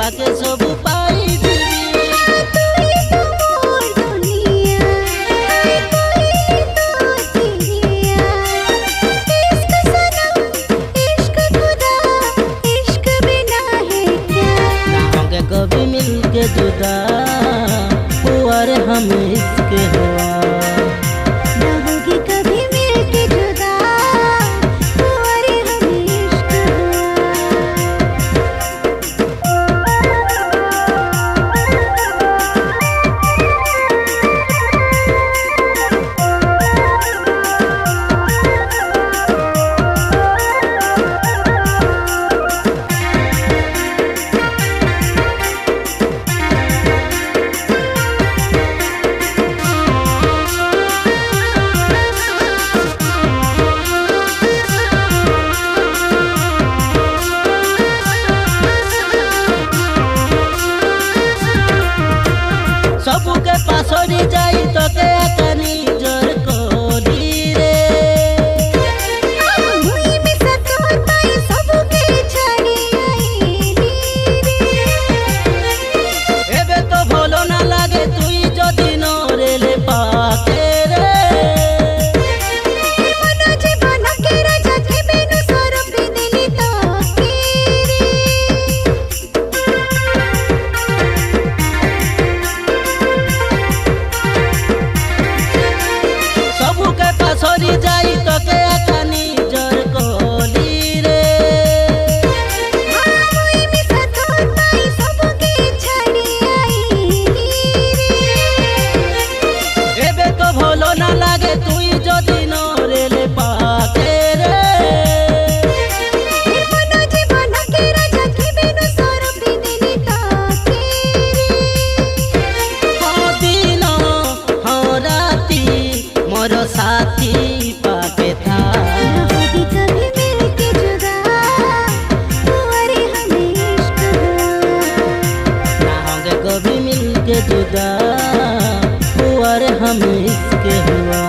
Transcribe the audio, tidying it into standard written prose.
पाके सब पाई जीवी तू ही तो मोर दुनिया तू ही तो जिया इश्क सनम इश्क खुदा इश्क बिना है क्या ना होंगे कभी मिलके जुदा और हम इसके हुआ ना होगी कभी मिलके जुदा और हम इश्क सबके पासरी जाई तो के कनी जोर कोरी रे हुई में सतोताई सबके छड़ी आईली एबे तो भलो ना लागे तुई जो दिनो रेले पाके रे मनो जीवन के राजा के बेनु स्वरूप दिली तो सबके पासरी जाई तो के कनी जोर कोरी रे हुई में सतोताई सबके छड़ी आईली एबे तो भलो ना लागे तुई जो दिनो रेले पाके रे मनो जीवन के राजा के बेनु स्वरूप दिली तो हो दिनो हो राती मोर साथी पाके था होगी कभी मिलके जुदा और हम इश्क ना होंगे कभी मिलके जुदा और हम इसके हुआ